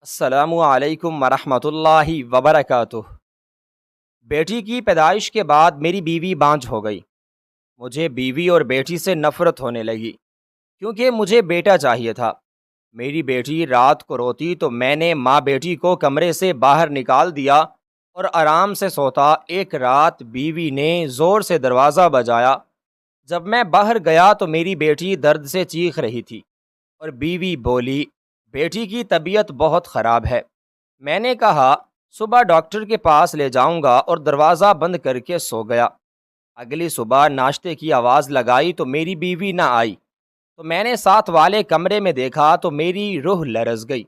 السلام علیکم ورحمۃ اللہ وبرکاتہ۔ بیٹی کی پیدائش کے بعد میری بیوی بانجھ ہو گئی۔ مجھے بیوی اور بیٹی سے نفرت ہونے لگی کیونکہ مجھے بیٹا چاہیے تھا۔ میری بیٹی رات کو روتی تو میں نے ماں بیٹی کو کمرے سے باہر نکال دیا اور آرام سے سوتا۔ ایک رات بیوی نے زور سے دروازہ بجایا۔ جب میں باہر گیا تو میری بیٹی درد سے چیخ رہی تھی اور بیوی بولی، بیٹی کی طبیعت بہت خراب ہے۔ میں نے کہا صبح ڈاکٹر کے پاس لے جاؤں گا اور دروازہ بند کر کے سو گیا۔ اگلی صبح ناشتے کی آواز لگائی تو میری بیوی نہ آئی، تو میں نے ساتھ والے کمرے میں دیکھا تو میری روح لرز گئی۔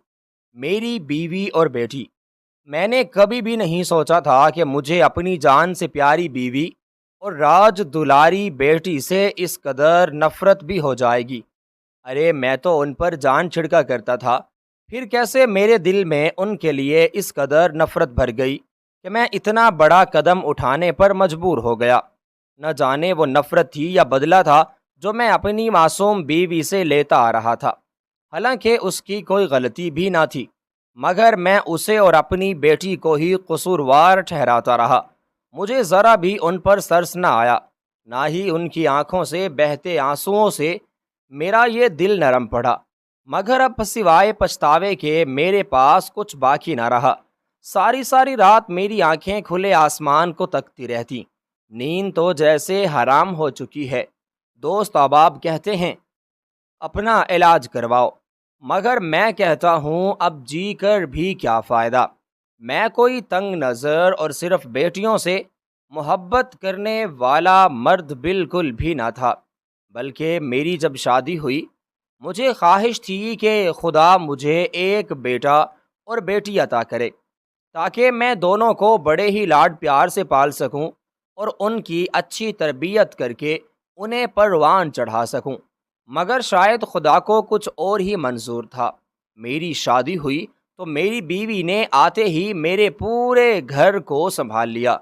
میری بیوی اور بیٹی، میں نے کبھی بھی نہیں سوچا تھا کہ مجھے اپنی جان سے پیاری بیوی اور راج دلاری بیٹی سے اس قدر نفرت بھی ہو جائے گی۔ ارے میں تو ان پر جان چھڑکا کرتا تھا، پھر کیسے میرے دل میں ان کے لیے اس قدر نفرت بھر گئی کہ میں اتنا بڑا قدم اٹھانے پر مجبور ہو گیا۔ نہ جانے وہ نفرت تھی یا بدلہ تھا جو میں اپنی معصوم بیوی سے لیتا آ رہا تھا، حالانکہ اس کی کوئی غلطی بھی نہ تھی، مگر میں اسے اور اپنی بیٹی کو ہی قصوروار ٹھہراتا رہا۔ مجھے ذرا بھی ان پر ترس نہ آیا، نہ ہی ان کی آنکھوں سے بہتے آنسوؤں سے میرا یہ دل نرم پڑا، مگر اب سوائے پچھتاوے کے میرے پاس کچھ باقی نہ رہا۔ ساری رات میری آنکھیں کھلے آسمان کو تکتی رہتی، نیند تو جیسے حرام ہو چکی ہے۔ دوست احباب کہتے ہیں اپنا علاج کرواؤ، مگر میں کہتا ہوں اب جی کر بھی کیا فائدہ۔ میں کوئی تنگ نظر اور صرف بیٹیوں سے محبت کرنے والا مرد بالکل بھی نہ تھا، بلکہ میری جب شادی ہوئی مجھے خواہش تھی کہ خدا مجھے ایک بیٹا اور بیٹی عطا کرے تاکہ میں دونوں کو بڑے ہی لاڈ پیار سے پال سکوں اور ان کی اچھی تربیت کر کے انہیں پروان چڑھا سکوں، مگر شاید خدا کو کچھ اور ہی منظور تھا۔ میری شادی ہوئی تو میری بیوی نے آتے ہی میرے پورے گھر کو سنبھال لیا۔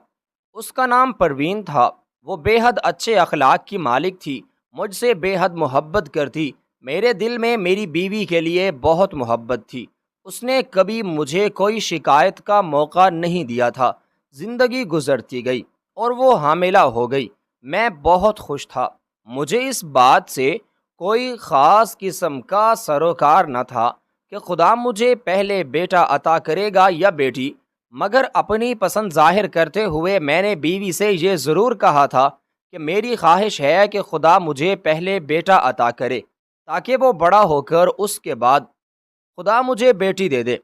اس کا نام پروین تھا۔ وہ بے حد اچھے اخلاق کی مالک تھی، مجھ سے بے حد محبت کرتی۔ میرے دل میں میری بیوی کے لیے بہت محبت تھی۔ اس نے کبھی مجھے کوئی شکایت کا موقع نہیں دیا تھا۔ زندگی گزرتی گئی اور وہ حاملہ ہو گئی۔ میں بہت خوش تھا۔ مجھے اس بات سے کوئی خاص قسم کا سروکار نہ تھا کہ خدا مجھے پہلے بیٹا عطا کرے گا یا بیٹی، مگر اپنی پسند ظاہر کرتے ہوئے میں نے بیوی سے یہ ضرور کہا تھا کہ میری خواہش ہے کہ خدا مجھے پہلے بیٹا عطا کرے تاکہ وہ بڑا ہو کر اس کے بعد خدا مجھے بیٹی دے دے۔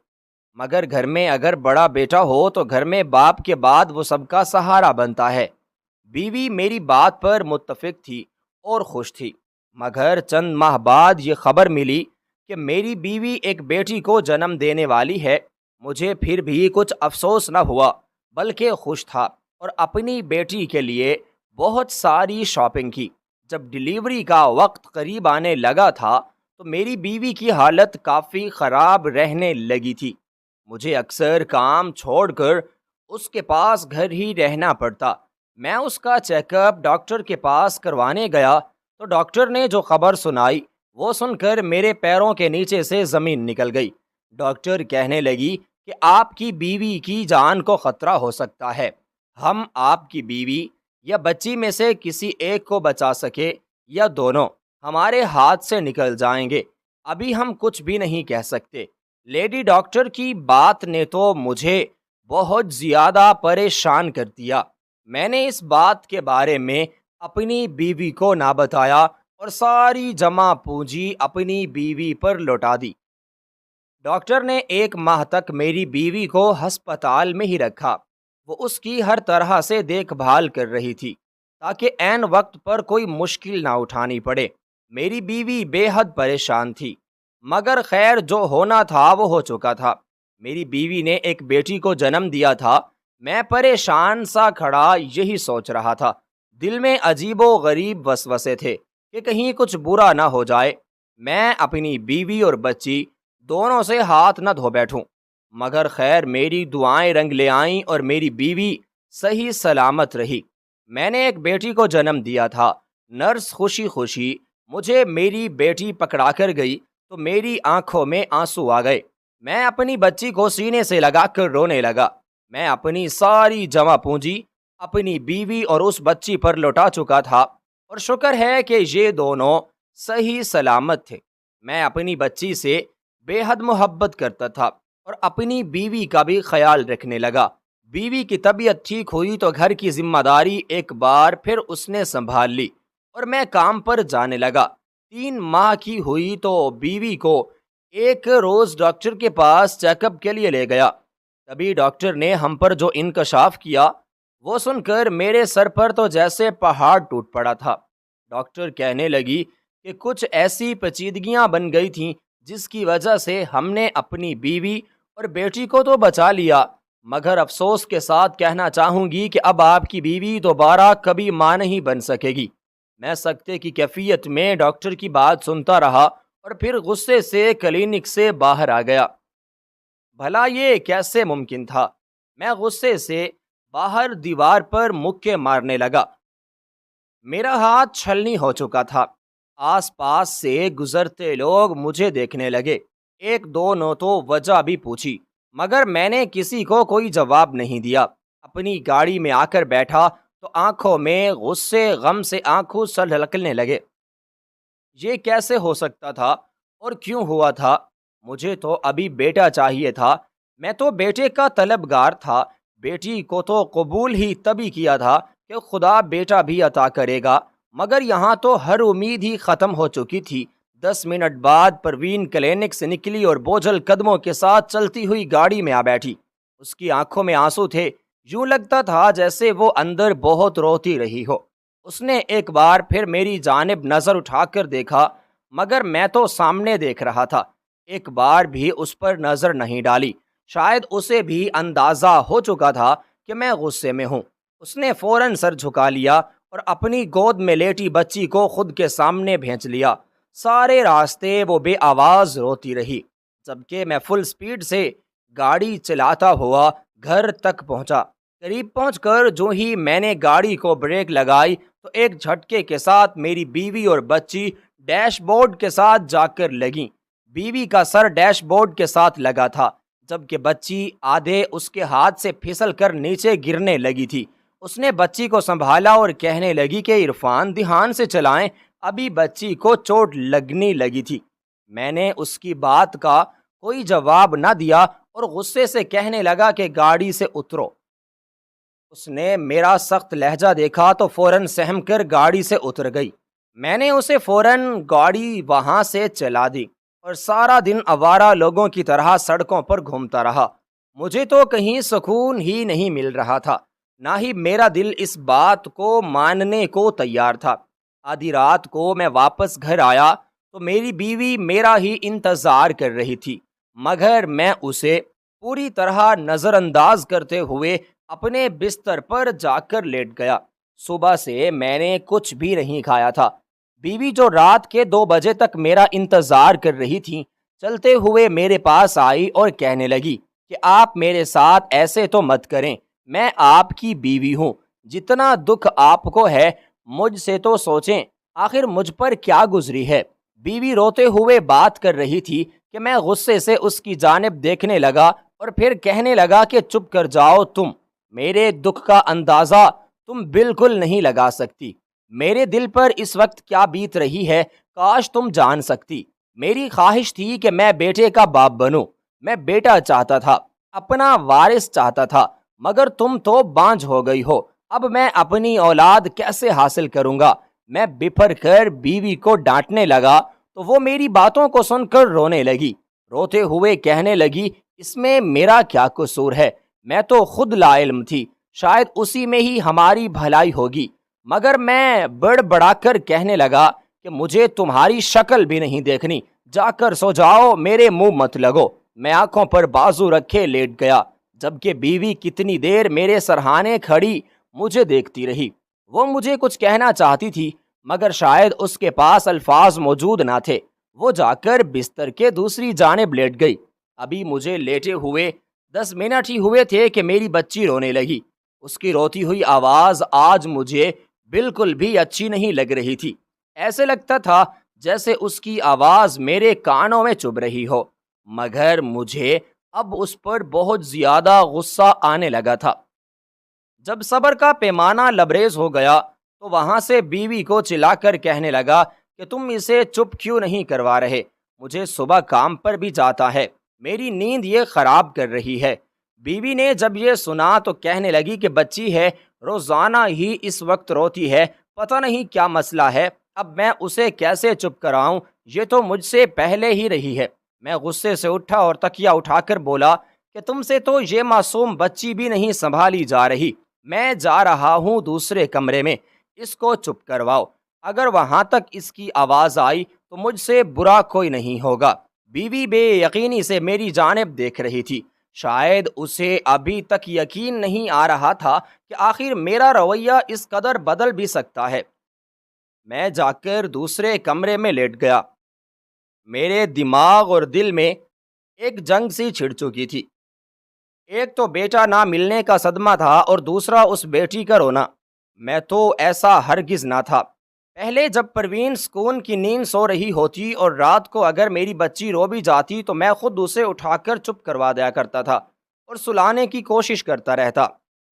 مگر گھر میں اگر بڑا بیٹا ہو تو گھر میں باپ کے بعد وہ سب کا سہارا بنتا ہے۔ بیوی میری بات پر متفق تھی اور خوش تھی، مگر چند ماہ بعد یہ خبر ملی کہ میری بیوی ایک بیٹی کو جنم دینے والی ہے۔ مجھے پھر بھی کچھ افسوس نہ ہوا، بلکہ خوش تھا اور اپنی بیٹی کے لیے بہت ساری شاپنگ کی۔ جب ڈیلیوری کا وقت قریب آنے لگا تھا تو میری بیوی کی حالت کافی خراب رہنے لگی تھی۔ مجھے اکثر کام چھوڑ کر اس کے پاس گھر ہی رہنا پڑتا۔ میں اس کا چیک اپ ڈاکٹر کے پاس کروانے گیا تو ڈاکٹر نے جو خبر سنائی وہ سن کر میرے پیروں کے نیچے سے زمین نکل گئی۔ ڈاکٹر کہنے لگی کہ آپ کی بیوی کی جان کو خطرہ ہو سکتا ہے۔ ہم آپ کی بیوی یا بچی میں سے کسی ایک کو بچا سکے یا دونوں ہمارے ہاتھ سے نکل جائیں گے، ابھی ہم کچھ بھی نہیں کہہ سکتے۔ لیڈی ڈاکٹر کی بات نے تو مجھے بہت زیادہ پریشان کر دیا۔ میں نے اس بات کے بارے میں اپنی بیوی کو نہ بتایا اور ساری جمع پونجی اپنی بیوی پر لوٹا دی۔ ڈاکٹر نے 1 ماہ تک میری بیوی کو ہسپتال میں ہی رکھا۔ وہ اس کی ہر طرح سے دیکھ بھال کر رہی تھی تاکہ عین وقت پر کوئی مشکل نہ اٹھانی پڑے۔ میری بیوی بے حد پریشان تھی، مگر خیر جو ہونا تھا وہ ہو چکا تھا۔ میری بیوی نے ایک بیٹی کو جنم دیا تھا۔ میں پریشان سا کھڑا یہی سوچ رہا تھا، دل میں عجیب و غریب وسوسے تھے کہ کہیں کچھ برا نہ ہو جائے، میں اپنی بیوی اور بچی دونوں سے ہاتھ نہ دھو بیٹھوں۔ مگر خیر میری دعائیں رنگ لے آئیں اور میری بیوی صحیح سلامت رہی۔ میں نے ایک بیٹی کو جنم دیا تھا۔ نرس خوشی خوشی مجھے میری بیٹی پکڑا کر گئی تو میری آنکھوں میں آنسو آ گئے۔ میں اپنی بچی کو سینے سے لگا کر رونے لگا۔ میں اپنی ساری جمع پونجی اپنی بیوی اور اس بچی پر لوٹا چکا تھا، اور شکر ہے کہ یہ دونوں صحیح سلامت تھے۔ میں اپنی بچی سے بے حد محبت کرتا تھا اور اپنی بیوی کا بھی خیال رکھنے لگا۔ بیوی کی طبیعت ٹھیک ہوئی تو گھر کی ذمہ داری ایک بار پھر اس نے سنبھال لی اور میں کام پر جانے لگا۔ 3 ماہ کی ہوئی تو بیوی کو ایک روز ڈاکٹر کے پاس چیک اپ کے لیے لے گیا۔ تبھی ڈاکٹر نے ہم پر جو انکشاف کیا وہ سن کر میرے سر پر تو جیسے پہاڑ ٹوٹ پڑا تھا۔ ڈاکٹر کہنے لگی کہ کچھ ایسی پیچیدگیاں بن گئی تھیں جس کی وجہ سے ہم نے اپنی بیوی اور بیٹی کو تو بچا لیا، مگر افسوس کے ساتھ کہنا چاہوں گی کہ اب آپ کی بیوی دوبارہ کبھی ماں نہیں بن سکے گی۔ میں سکتے کی کیفیت میں ڈاکٹر کی بات سنتا رہا اور پھر غصے سے کلینک سے باہر آ گیا۔ بھلا یہ کیسے ممکن تھا؟ میں غصے سے باہر دیوار پر مکے مارنے لگا۔ میرا ہاتھ چھلنی ہو چکا تھا۔ آس پاس سے گزرتے لوگ مجھے دیکھنے لگے۔ ایک دو نے تو وجہ بھی پوچھی، مگر میں نے کسی کو کوئی جواب نہیں دیا۔ اپنی گاڑی میں آ کر بیٹھا تو آنکھوں میں غصے غم سے آنکھوں سے ڈھلکنے لگے۔ یہ کیسے ہو سکتا تھا اور کیوں ہوا تھا؟ مجھے تو ابھی بیٹا چاہیے تھا، میں تو بیٹے کا طلبگار تھا۔ بیٹی کو تو قبول ہی تبھی کیا تھا کہ خدا بیٹا بھی عطا کرے گا، مگر یہاں تو ہر امید ہی ختم ہو چکی تھی۔ 10 منٹ بعد پروین کلینک سے نکلی اور بوجھل قدموں کے ساتھ چلتی ہوئی گاڑی میں آ بیٹھی۔ اس کی آنکھوں میں آنسو تھے، یوں لگتا تھا جیسے وہ اندر بہت روتی رہی ہو۔ اس نے ایک بار پھر میری جانب نظر اٹھا کر دیکھا، مگر میں تو سامنے دیکھ رہا تھا۔ ایک بار بھی اس پر نظر نہیں ڈالی۔ شاید اسے بھی اندازہ ہو چکا تھا کہ میں غصے میں ہوں۔ اس نے فوراً سر جھکا لیا اور اپنی گود میں لیٹی بچی کو خود کے سامنے بھینچ لیا۔ سارے راستے وہ بے آواز روتی رہی، جبکہ میں فل سپیڈ سے گاڑی چلاتا ہوا گھر تک پہنچا۔ قریب پہنچ کر جو ہی میں نے گاڑی کو بریک لگائی تو ایک جھٹکے کے ساتھ میری بیوی اور بچی ڈیش بورڈ کے ساتھ جا کر لگیں۔ بیوی کا سر ڈیش بورڈ کے ساتھ لگا تھا، جبکہ بچی آدھے اس کے ہاتھ سے پھسل کر نیچے گرنے لگی تھی۔ اس نے بچی کو سنبھالا اور کہنے لگی کہ عرفان دھیان سے چلائیں، ابھی بچی کو چوٹ لگنے لگی تھی۔ میں نے اس کی بات کا کوئی جواب نہ دیا اور غصے سے کہنے لگا کہ گاڑی سے اترو۔ اس نے میرا سخت لہجہ دیکھا تو فوراً سہم کر گاڑی سے اتر گئی۔ میں نے اسے فوراً گاڑی وہاں سے چلا دی اور سارا دن آوارہ لوگوں کی طرح سڑکوں پر گھومتا رہا۔ مجھے تو کہیں سکون ہی نہیں مل رہا تھا، نہ ہی میرا دل اس بات کو ماننے کو تیار تھا۔ آدھی رات کو میں واپس گھر آیا تو میری بیوی میرا ہی انتظار کر رہی تھی، مگر میں اسے پوری طرح نظر انداز کرتے ہوئے اپنے بستر پر جا کر لیٹ گیا۔ صبح سے میں نے کچھ بھی نہیں کھایا تھا۔ بیوی جو رات کے 2 بجے تک میرا انتظار کر رہی تھی، چلتے ہوئے میرے پاس آئی اور کہنے لگی کہ آپ میرے ساتھ ایسے تو مت کریں، میں آپ کی بیوی ہوں، جتنا دکھ آپ کو ہے مجھ سے تو سوچیں، آخر مجھ پر کیا گزری ہے۔ بیوی روتے ہوئے بات کر رہی تھی کہ میں غصے سے اس کی جانب دیکھنے لگا اور پھر کہنے لگا کہ چپ کر جاؤ، تم میرے دکھ کا اندازہ تم بالکل نہیں لگا سکتی۔ میرے دل پر اس وقت کیا بیت رہی ہے کاش تم جان سکتی۔ میری خواہش تھی کہ میں بیٹے کا باپ بنوں، میں بیٹا چاہتا تھا، اپنا وارث چاہتا تھا، مگر تم تو بانجھ ہو گئی ہو۔ اب میں اپنی اولاد کیسے حاصل کروں گا؟ میں بپھر کر بیوی کو ڈانٹنے لگا تو وہ میری باتوں کو سن کر رونے لگی۔ روتے ہوئے کہنے لگی اس میں میرا کیا قصور ہے، میں تو خود لا علم تھی، شاید اسی میں ہی ہماری بھلائی ہوگی۔ مگر میں بڑبڑا کر کہنے لگا کہ مجھے تمہاری شکل بھی نہیں دیکھنی، جا کر سو جاؤ، میرے منہ مت لگو۔ میں آنکھوں پر بازو رکھے لیٹ گیا، جبکہ بیوی کتنی دیر میرے سرہانے کھڑی مجھے دیکھتی رہی۔ وہ مجھے کچھ کہنا چاہتی تھی، مگر شاید اس کے پاس الفاظ موجود نہ تھے۔ وہ جا کر بستر کے دوسری جانب لیٹ گئی۔ ابھی مجھے لیٹے ہوئے 10 منٹ ہی ہوئے تھے کہ میری بچی رونے لگی۔ اس کی روتی ہوئی آواز آج مجھے بالکل بھی اچھی نہیں لگ رہی تھی۔ ایسے لگتا تھا جیسے اس کی آواز میرے کانوں میں چبھ رہی ہو۔ مگر مجھے اب اس پر بہت زیادہ غصہ آنے لگا تھا۔ جب صبر کا پیمانہ لبریز ہو گیا تو وہاں سے بیوی کو چلا کر کہنے لگا کہ تم اسے چپ کیوں نہیں کروا رہے؟ مجھے صبح کام پر بھی جاتا ہے، میری نیند یہ خراب کر رہی ہے۔ بیوی نے جب یہ سنا تو کہنے لگی کہ بچی ہے، روزانہ ہی اس وقت روتی ہے، پتہ نہیں کیا مسئلہ ہے، اب میں اسے کیسے چپ کراؤں؟ یہ تو مجھ سے پہلے ہی رہی ہے۔ میں غصے سے اٹھا اور تکیہ اٹھا کر بولا کہ تم سے تو یہ معصوم بچی بھی نہیں سنبھالی جا رہی، میں جا رہا ہوں دوسرے کمرے میں، اس کو چپ کرواؤ، اگر وہاں تک اس کی آواز آئی تو مجھ سے برا کوئی نہیں ہوگا۔ بیوی بے یقینی سے میری جانب دیکھ رہی تھی، شاید اسے ابھی تک یقین نہیں آ رہا تھا کہ آخر میرا رویہ اس قدر بدل بھی سکتا ہے۔ میں جا کر دوسرے کمرے میں لیٹ گیا۔ میرے دماغ اور دل میں ایک جنگ سی چھڑ چکی تھی، ایک تو بیٹا نہ ملنے کا صدمہ تھا اور دوسرا اس بیٹی کا رونا۔ میں تو ایسا ہرگز نہ تھا۔ پہلے جب پروین سکون کی نیند سو رہی ہوتی اور رات کو اگر میری بچی رو بھی جاتی تو میں خود اسے اٹھا کر چپ کروا دیا کرتا تھا اور سلانے کی کوشش کرتا رہتا۔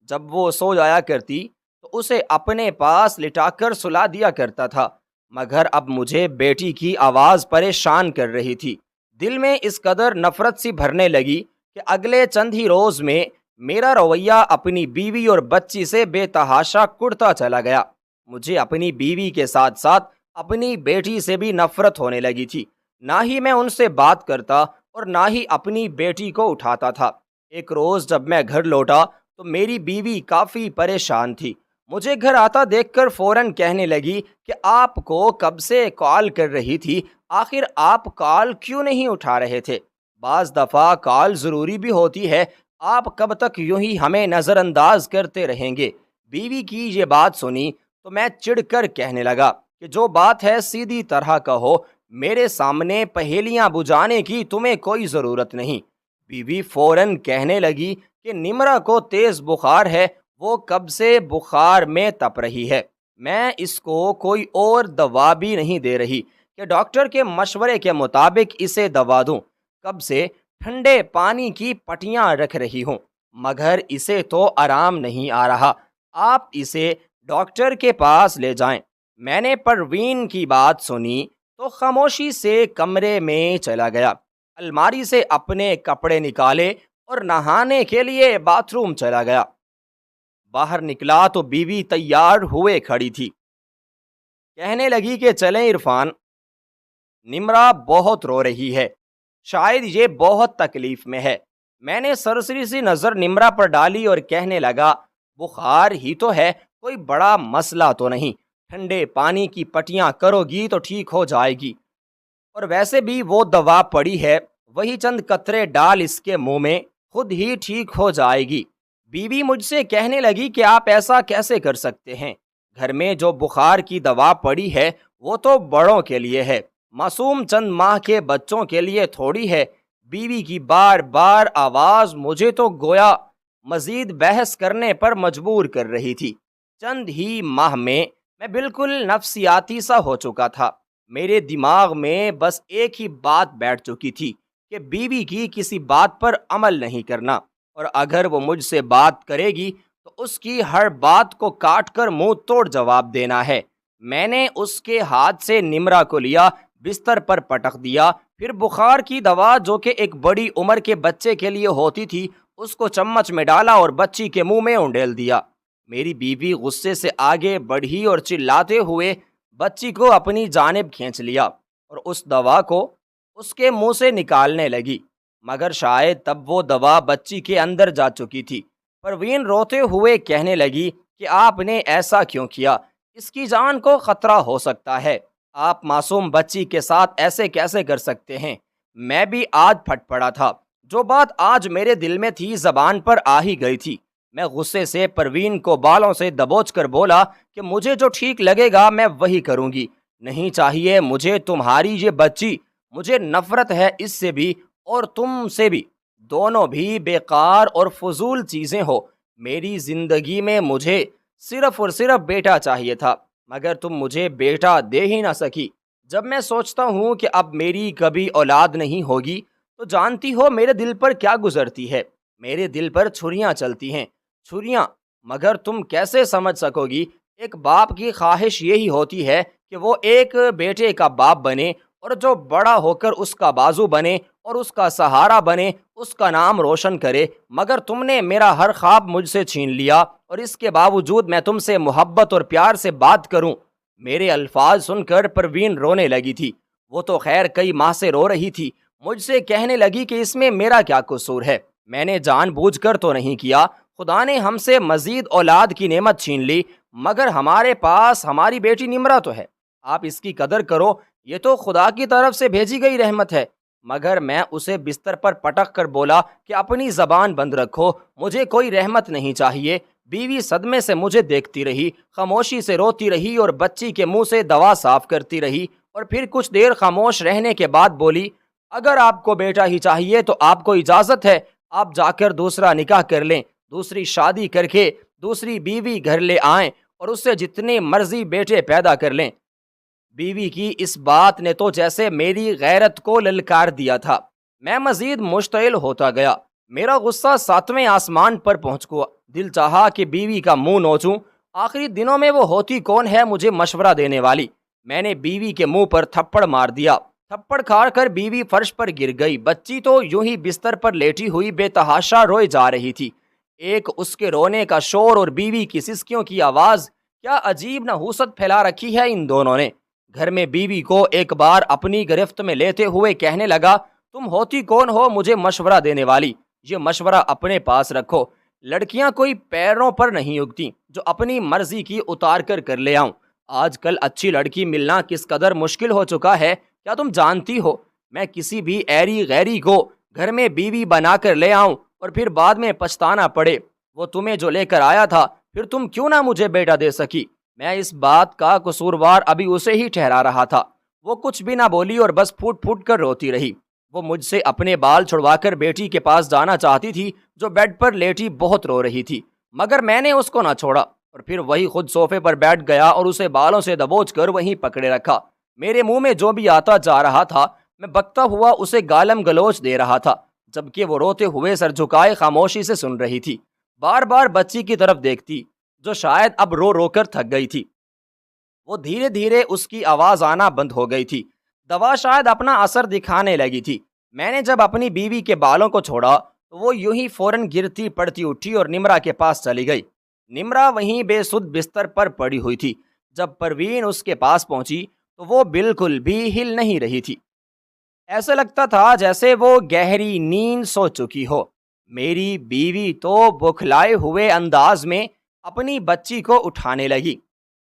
جب وہ سو جایا کرتی تو اسے اپنے پاس لٹا کر سلا دیا کرتا تھا، مگر اب مجھے بیٹی کی آواز پریشان کر رہی تھی۔ دل میں اس قدر نفرت سی بھرنے لگی کہ اگلے چند ہی روز میں میرا رویہ اپنی بیوی اور بچی سے بے تحاشا کڑتا چلا گیا۔ مجھے اپنی بیوی کے ساتھ ساتھ اپنی بیٹی سے بھی نفرت ہونے لگی تھی۔ نہ ہی میں ان سے بات کرتا اور نہ ہی اپنی بیٹی کو اٹھاتا تھا۔ ایک روز جب میں گھر لوٹا تو میری بیوی کافی پریشان تھی۔ مجھے گھر آتا دیکھ کر فوراً کہنے لگی کہ آپ کو کب سے کال کر رہی تھی، آخر آپ کال کیوں نہیں اٹھا رہے تھے؟ بعض دفعہ کال ضروری بھی ہوتی ہے، آپ کب تک یوں ہی ہمیں نظر انداز کرتے رہیں گے؟ بیوی کی یہ بات سنی تو میں چڑ کر کہنے لگا کہ جو بات ہے سیدھی طرح کہو، میرے سامنے پہیلیاں بجھانے کی تمہیں کوئی ضرورت نہیں۔ بیوی فوراً کہنے لگی کہ نمرہ کو تیز بخار ہے، وہ کب سے بخار میں تپ رہی ہے، میں اس کو کوئی اور دوا بھی نہیں دے رہی کہ ڈاکٹر کے مشورے کے مطابق اسے دوا دوں، کب سے ٹھنڈے پانی کی پٹیاں رکھ رہی ہوں، مگر اسے تو آرام نہیں آ رہا، آپ اسے ڈاکٹر کے پاس لے جائیں۔ میں نے پروین کی بات سنی تو خاموشی سے کمرے میں چلا گیا، الماری سے اپنے کپڑے نکالے اور نہانے کے لیے باتھ روم چلا گیا۔ باہر نکلا تو بیوی تیار ہوئے کھڑی تھی، کہنے لگی کہ چلیں عرفان، نمرہ بہت رو رہی ہے، شاید یہ بہت تکلیف میں ہے۔ میں نے سرسری سی نظر نمرہ پر ڈالی اور کہنے لگا بخار ہی تو ہے، کوئی بڑا مسئلہ تو نہیں، ٹھنڈے پانی کی پٹیاں کرو گی تو ٹھیک ہو جائے گی، اور ویسے بھی وہ دوا پڑی ہے، وہی چند قطرے ڈال اس کے منہ میں، خود ہی ٹھیک ہو جائے گی۔ بیوی مجھ سے کہنے لگی کہ آپ ایسا کیسے کر سکتے ہیں؟ گھر میں جو بخار کی دوا پڑی ہے وہ تو بڑوں کے لیے ہے، معصوم چند ماہ کے بچوں کے لیے تھوڑی ہے۔ بیوی کی بار بار آواز مجھے تو گویا مزید بحث کرنے پر مجبور کر رہی تھی۔ چند ہی ماہ میں بالکل نفسیاتی سا ہو چکا تھا۔ میرے دماغ میں بس ایک ہی بات بیٹھ چکی تھی کہ بیوی کی کسی بات پر عمل نہیں کرنا، اور اگر وہ مجھ سے بات کرے گی تو اس کی ہر بات کو کاٹ کر منہ توڑ جواب دینا ہے۔ میں نے اس کے ہاتھ سے نمرہ کو لیا، بستر پر پٹک دیا، پھر بخار کی دوا جو کہ ایک بڑی عمر کے بچے کے لیے ہوتی تھی اس کو چمچ میں ڈالا اور بچی کے منہ میں اونڈیل دیا۔ میری بیوی غصے سے آگے بڑھی اور چلاتے ہوئے بچی کو اپنی جانب کھینچ لیا اور اس دوا کو اس کے منہ سے نکالنے لگی، مگر شاید تب وہ دوا بچی کے اندر جا چکی تھی۔ پروین روتے ہوئے کہنے لگی کہ آپ نے ایسا کیوں کیا؟ اس کی جان کو خطرہ ہو سکتا ہے، آپ معصوم بچی کے ساتھ ایسے کیسے کر سکتے ہیں؟ میں بھی آج پھٹ پڑا تھا، جو بات آج میرے دل میں تھی زبان پر آ ہی گئی تھی۔ میں غصے سے پروین کو بالوں سے دبوچ کر بولا کہ مجھے جو ٹھیک لگے گا میں وہی کروں گی، نہیں چاہیے مجھے تمہاری یہ بچی، مجھے نفرت ہے اس سے بھی اور تم سے بھی، دونوں بھی بیکار اور فضول چیزیں ہو۔ میری زندگی میں مجھے صرف اور صرف بیٹا چاہیے تھا، مگر تم مجھے بیٹا دے ہی نہ سکی۔ جب میں سوچتا ہوں کہ اب میری کبھی اولاد نہیں ہوگی تو جانتی ہو میرے دل پر کیا گزرتی ہے؟ میرے دل پر چھریاں چلتی ہیں، چھریاں۔ مگر تم کیسے سمجھ سکو گی؟ ایک باپ کی خواہش یہی ہوتی ہے کہ وہ ایک بیٹے کا باپ بنے، اور جو بڑا ہو کر اس کا بازو بنے اور اس کا سہارا بنے، اس کا نام روشن کرے۔ مگر تم نے میرا ہر خواب مجھ سے چھین لیا، اور اس کے باوجود میں تم سے محبت اور پیار سے بات کروں۔ میرے الفاظ سن کر پروین رونے لگی تھی۔ وہ تو خیر کئی ماہ سے رو رہی تھی۔ مجھ سے کہنے لگی کہ اس میں میرا کیا قصور ہے؟ میں نے جان بوجھ کر تو نہیں کیا۔ خدا نے ہم سے مزید اولاد کی نعمت چھین لی، مگر ہمارے پاس ہماری بیٹی نمرہ تو ہے۔ آپ اس کی قدر کرو، یہ تو خدا کی طرف سے بھیجی گئی رحمت ہے۔ مگر میں اسے بستر پر پٹک کر بولا کہ اپنی زبان بند رکھو، مجھے کوئی رحمت نہیں چاہیے۔ بیوی صدمے سے مجھے دیکھتی رہی، خاموشی سے روتی رہی اور بچی کے منہ سے دوا صاف کرتی رہی، اور پھر کچھ دیر خاموش رہنے کے بعد بولی، اگر آپ کو بیٹا ہی چاہیے تو آپ کو اجازت ہے، آپ جا کر دوسرا نکاح کر لیں، دوسری شادی کر کے دوسری بیوی گھر لے آئیں اور اس سے جتنے مرضی بیٹے پیدا کر لیں۔ بیوی کی اس بات نے تو جیسے میری غیرت کو للکار دیا تھا۔ میں مزید مشتعل ہوتا گیا۔ میرا غصہ 7ویں آسمان پر پہنچ گیا۔ دل چاہا کہ بیوی کا منہ نوچوں۔ آخری دنوں میں وہ ہوتی کون ہے مجھے مشورہ دینے والی؟ میں نے بیوی کے منہ پر تھپڑ مار دیا۔ تھپڑ کھا کر بیوی فرش پر گر گئی۔ بچی تو یوں ہی بستر پر لیٹی ہوئی بے تحاشا روئے جا رہی تھی۔ ایک اس کے رونے کا شور اور بیوی کی سسکیوں کی آواز، کیا عجیب نحوست پھیلا رکھی ہے ان دونوں نے۔ گھر میں بیوی کو ایک بار اپنی گرفت میں لیتے ہوئے کہنے لگا، تم ہوتی کون ہو مجھے مشورہ دینے والی؟ یہ مشورہ اپنے پاس رکھو۔ لڑکیاں کوئی پیروں پر نہیں اگتی جو اپنی مرضی کی اتار کر لے آؤں۔ آج کل اچھی لڑکی ملنا کس قدر مشکل ہو چکا ہے، کیا تم جانتی ہو؟ میں کسی بھی ایری غیری کو گھر میں بیوی بنا کر لے آؤں اور پھر بعد میں پچھتانا پڑے۔ وہ تمہیں جو لے کر آیا تھا، پھر تم کیوں نہ مجھے بیٹا دے سکی؟ میں اس بات کا قصوروار ابھی اسے ہی ٹھہرا رہا تھا۔ وہ کچھ بھی نہ بولی اور بس پھوٹ پھوٹ کر روتی رہی۔ وہ مجھ سے اپنے بال چھڑوا کر بیٹی کے پاس جانا چاہتی تھی جو بیڈ پر لیٹی بہت رو رہی تھی، مگر میں نے اس کو نہ چھوڑا، اور پھر وہی خود صوفے پر بیٹھ گیا اور اسے بالوں سے دبوچ کر وہیں پکڑے رکھا۔ میرے منہ میں جو بھی آتا جا رہا تھا میں بکتا ہوا اسے گالم گلوچ دے رہا تھا، جبکہ وہ روتے ہوئے سر جھکائے خاموشی سے سن رہی تھی، بار بار بچی کی طرف دیکھتی جو شاید اب رو رو کر تھک گئی تھی۔ وہ دھیرے دھیرے اس کی آواز آنا بند ہو گئی تھی۔ دوا شاید اپنا اثر دکھانے لگی تھی۔ میں نے جب اپنی بیوی کے بالوں کو چھوڑا تو وہ یوں ہی فوراً گرتی پڑتی اٹھی اور نمرہ کے پاس چلی گئی۔ نمرہ وہیں بے سد بستر پر پڑی ہوئی تھی۔ جب پروین اس کے پاس پہنچی تو وہ بالکل بھی ہل نہیں رہی تھی۔ ایسے لگتا تھا جیسے وہ گہری نیند سو چکی ہو۔ میری بیوی تو بکھلائے ہوئے انداز میں اپنی بچی کو اٹھانے لگی،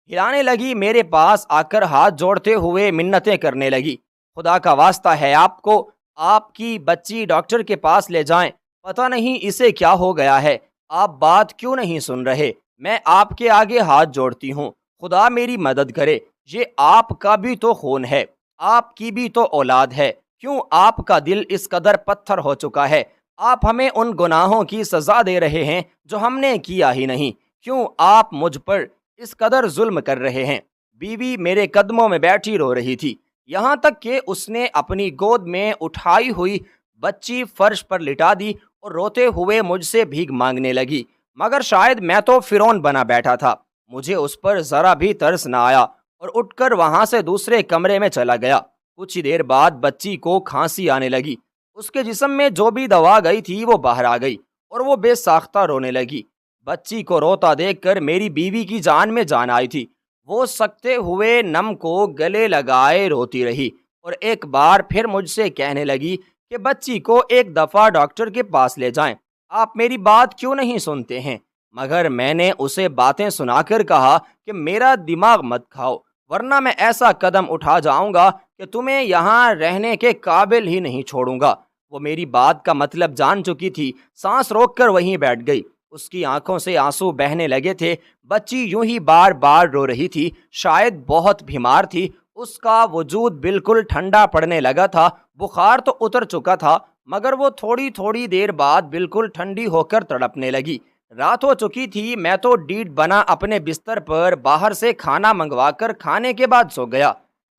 ہلانے لگی، میرے پاس آ کر ہاتھ جوڑتے ہوئے منتیں کرنے لگی، خدا کا واسطہ ہے آپ کو، آپ کی بچی ڈاکٹر کے پاس لے جائیں، پتہ نہیں اسے کیا ہو گیا ہے، آپ بات کیوں نہیں سن رہے؟ میں آپ کے آگے ہاتھ جوڑتی ہوں، خدا میری مدد کرے، یہ آپ کا بھی تو خون ہے، آپ کی بھی تو اولاد ہے، کیوں آپ کا دل اس قدر پتھر ہو چکا ہے؟ آپ ہمیں ان گناہوں کی سزا دے رہے ہیں جو ہم نے کیا ہی نہیں، کیوں آپ مجھ پر اس قدر ظلم کر رہے ہیں؟ بیوی میرے قدموں میں بیٹھی رو رہی تھی، یہاں تک کہ اس نے اپنی گود میں اٹھائی ہوئی بچی فرش پر لٹا دی اور روتے ہوئے مجھ سے بھیک مانگنے لگی، مگر شاید میں تو فرعون بنا بیٹھا تھا، مجھے اس پر ذرا بھی ترس نہ آیا اور اٹھ کر وہاں سے دوسرے کمرے میں چلا گیا۔ کچھ ہی دیر بعد بچی کو کھانسی آنے لگی، اس کے جسم میں جو بھی دوا گئی تھی وہ باہر آ گئی اور وہ بے ساختہ رونے لگی۔ بچی کو روتا دیکھ کر میری بیوی کی جان میں جان آئی تھی۔ وہ سکتے ہوئے نم کو گلے لگائے روتی رہی اور ایک بار پھر مجھ سے کہنے لگی کہ بچی کو ایک دفعہ ڈاکٹر کے پاس لے جائیں، آپ میری بات کیوں نہیں سنتے ہیں؟ مگر میں نے اسے باتیں سنا کر کہا کہ میرا دماغ مت کھاؤ، ورنہ میں ایسا قدم اٹھا جاؤں گا کہ تمہیں یہاں رہنے کے قابل ہی نہیں چھوڑوں گا۔ وہ میری بات کا مطلب جان چکی تھی، سانس روک کر وہیں بیٹھ گئی، اس کی آنکھوں سے آنسو بہنے لگے تھے۔ بچی یوں ہی بار بار رو رہی تھی، شاید بہت بیمار تھی، اس کا وجود بالکل ٹھنڈا پڑنے لگا تھا، بخار تو اتر چکا تھا مگر وہ تھوڑی تھوڑی دیر بعد بالکل ٹھنڈی ہو کر تڑپنے لگی۔ رات ہو چکی تھی، میں تو ڈیڑھ بنا اپنے بستر پر باہر سے کھانا منگوا کر کھانے کے بعد سو گیا۔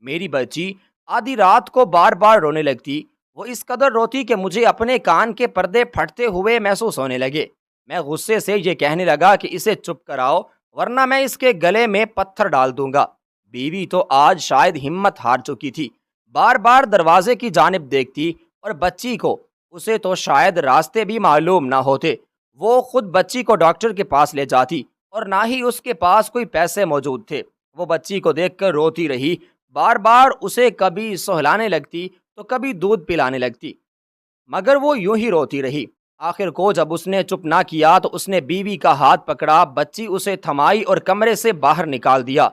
میری بچی آدھی رات کو بار بار رونے لگتی، وہ اس قدر روتی کہ مجھے اپنے کان کے پردے پھٹتے ہوئے محسوس ہونے لگے۔ میں غصے سے یہ کہنے لگا کہ اسے چپ کراؤ ورنہ میں اس کے گلے میں پتھر ڈال دوں گا۔ بیوی تو آج شاید ہمت ہار چکی تھی، بار بار دروازے کی جانب دیکھتی، اور بچی کو، اسے تو شاید راستے بھی معلوم نہ ہوتے۔ وہ خود بچی کو ڈاکٹر کے پاس لے جاتی اور نہ ہی اس کے پاس کوئی پیسے موجود تھے۔ وہ بچی کو دیکھ کر روتی رہی، بار بار اسے کبھی سہلانے لگتی تو کبھی دودھ پلانے لگتی، مگر وہ یوں ہی روتی رہی۔ آخر کو جب اس نے چپ نہ کیا تو اس نے بیوی کا ہاتھ پکڑا، بچی اسے تھمائی اور کمرے سے باہر نکال دیا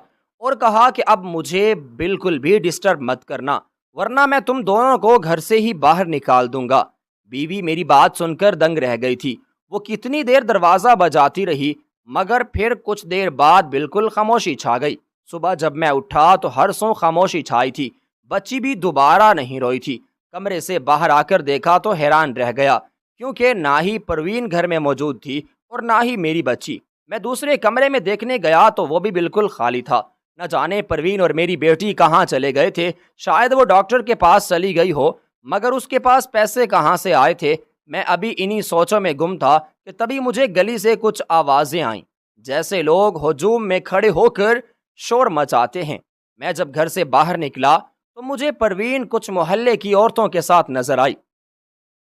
اور کہا کہ اب مجھے بالکل بھی ڈسٹرب مت کرنا ورنہ میں تم دونوں کو گھر سے ہی باہر نکال دوں گا۔ بیوی میری بات سن کر دنگ رہ گئی تھی۔ وہ کتنی دیر دروازہ بجاتی رہی، مگر پھر کچھ دیر بعد بالکل خاموشی چھا گئی۔ صبح جب میں اٹھا تو ہر سو خاموشی چھائی تھی، بچی بھی دوبارہ نہیں روئی تھی۔ کمرے سے باہر آ کر دیکھا تو حیران رہ گیا، کیونکہ نہ ہی پروین گھر میں موجود تھی اور نہ ہی میری بچی۔ میں دوسرے کمرے میں دیکھنے گیا تو وہ بھی بالکل خالی تھا۔ نہ جانے پروین اور میری بیٹی کہاں چلے گئے تھے، شاید وہ ڈاکٹر کے پاس چلی گئی ہو، مگر اس کے پاس پیسے کہاں سے آئے تھے؟ میں ابھی انہی سوچوں میں گم تھا کہ تبھی مجھے گلی سے کچھ آوازیں آئیں، جیسے لوگ ہجوم میں کھڑے ہو کر شور مچاتے ہیں۔ میں جب گھر سے باہر نکلا تو مجھے پروین کچھ محلے کی عورتوں کے ساتھ نظر آئی،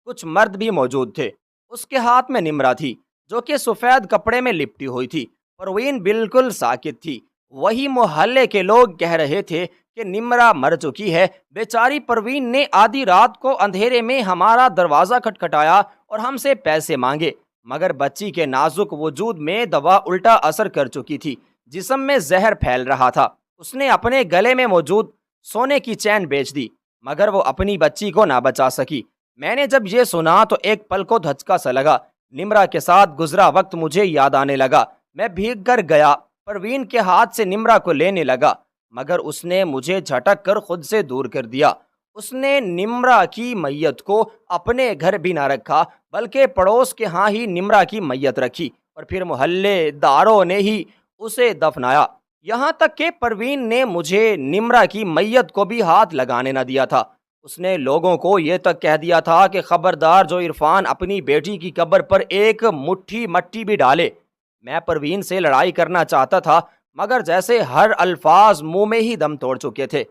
کچھ مرد بھی موجود تھے۔ اس کے ہاتھ میں نمرہ تھی جو کہ سفید کپڑے میں لپٹی ہوئی تھی۔ پروین بالکل ساکت تھی۔ وہی محلے کے لوگ کہہ رہے تھے کہ نمرہ مر چکی ہے۔ بیچاری پروین نے آدھی رات کو اندھیرے میں ہمارا دروازہ کھٹکھٹایا اور ہم سے پیسے مانگے، مگر بچی کے نازک وجود میں دوا الٹا اثر کر چکی تھی، جسم میں زہر پھیل رہا تھا۔ اس نے اپنے گلے میں موجود سونے کی چین بیچ دی، مگر وہ اپنی بچی کو نہ بچا سکی۔ میں نے جب یہ سنا تو ایک پل کو دھچکا سا لگا۔ نمرہ کے ساتھ گزرا وقت مجھے یاد آنے لگا۔ میں بھیگ کر گیا، پروین کے ہاتھ سے نمرہ کو لینے لگا، مگر اس نے مجھے جھٹک کر خود سے دور کر دیا۔ اس نے نمرہ کی میت کو اپنے گھر بھی نہ رکھا، بلکہ پڑوس کے ہاں ہی نمرہ کی میت رکھی اور پھر محلے داروں نے ہی اسے دفنایا۔ یہاں تک کہ پروین نے مجھے نمرہ کی میت کو بھی ہاتھ لگانے نہ دیا تھا۔ اس نے لوگوں کو یہ تک کہہ دیا تھا کہ خبردار جو عرفان اپنی بیٹی کی قبر پر ایک مٹھی مٹی بھی ڈالے۔ میں پروین سے لڑائی کرنا چاہتا تھا، مگر جیسے ہر الفاظ منہ میں ہی دم توڑ چکے تھے۔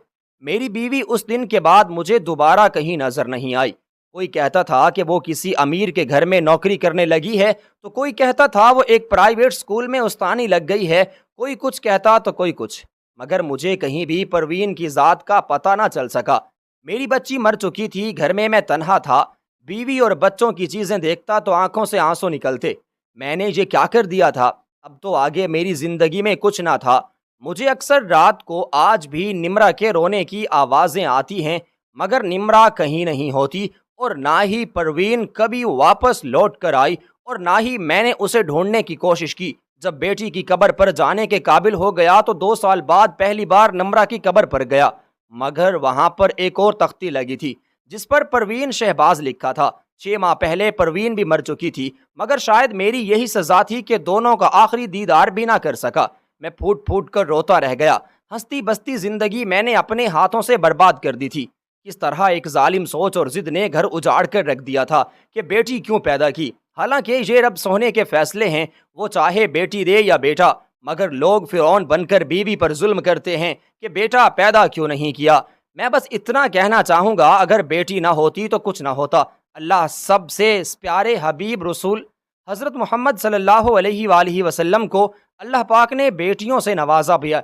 میری بیوی اس دن کے بعد مجھے دوبارہ کہیں نظر نہیں آئی۔ کوئی کہتا تھا کہ وہ کسی امیر کے گھر میں نوکری کرنے لگی ہے، تو کوئی کہتا تھا وہ ایک پرائیویٹ اسکول میں استانی لگ گئی ہے، کوئی کچھ کہتا تو کوئی کچھ، مگر مجھے کہیں بھی پروین کی ذات کا پتہ نہ چل سکا۔ میری بچی مر چکی تھی، گھر میں میں تنہا تھا، بیوی اور بچوں کی چیزیں دیکھتا تو آنکھوں سے آنسو نکلتے۔ میں نے یہ کیا کر دیا تھا؟ اب تو آگے میری زندگی میں کچھ نہ تھا۔ مجھے اکثر رات کو آج بھی نمرہ کے رونے کی آوازیں آتی ہیں، مگر نمرہ کہیں نہیں ہوتی، اور نہ ہی پروین کبھی واپس لوٹ کر آئی، اور نہ ہی میں نے اسے ڈھونڈنے کی کوشش کی۔ جب بیٹی کی قبر پر جانے کے قابل ہو گیا تو 2 سال بعد پہلی بار نمرہ کی قبر پر گیا، مگر وہاں پر ایک اور تختی لگی تھی جس پر پروین شہباز لکھا تھا۔ 6 ماہ پہلے پروین بھی مر چکی تھی، مگر شاید میری یہی سزا تھی کہ دونوں کا آخری دیدار بھی نہ کر سکا۔ میں پھوٹ پھوٹ کر روتا رہ گیا۔ ہستی بستی زندگی میں نے اپنے ہاتھوں سے برباد کر دی تھی۔ کس طرح ایک ظالم سوچ اور ضد نے گھر اجاڑ کر رکھ دیا تھا کہ بیٹی کیوں پیدا کی، حالانکہ یہ رب سونے کے فیصلے ہیں، وہ چاہے بیٹی دے یا بیٹا، مگر لوگ فرعون بن کر بیوی پر ظلم کرتے ہیں کہ بیٹا پیدا کیوں نہیں کیا۔ میں بس اتنا کہنا چاہوں گا، اگر بیٹی نہ ہوتی تو کچھ نہ ہوتا۔ اللہ سب سے پیارے حبیب رسول حضرت محمد صلی اللہ علیہ وآلہ وسلم کو اللہ پاک نے بیٹیوں سے نوازا بھی ہے۔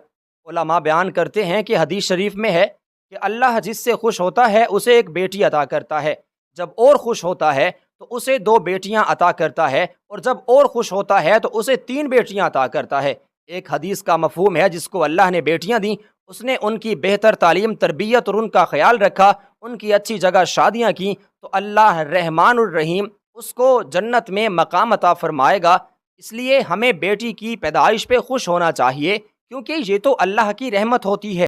علماء بیان کرتے ہیں کہ حدیث شریف میں ہے کہ اللہ جس سے خوش ہوتا ہے اسے ایک بیٹی عطا کرتا ہے، جب اور خوش ہوتا ہے تو اسے 2 بیٹیاں عطا کرتا ہے، اور جب اور خوش ہوتا ہے تو اسے 3 بیٹیاں عطا کرتا ہے۔ ایک حدیث کا مفہوم ہے، جس کو اللہ نے بیٹیاں دیں اس نے ان کی بہتر تعلیم تربیت اور ان کا خیال رکھا، ان کی اچھی جگہ شادیاں کی، تو اللہ رحمان الرحیم اس کو جنت میں مقام عطا فرمائے گا۔ اس لیے ہمیں بیٹی کی پیدائش پہ خوش ہونا چاہیے، کیونکہ یہ تو اللہ کی رحمت ہوتی ہے۔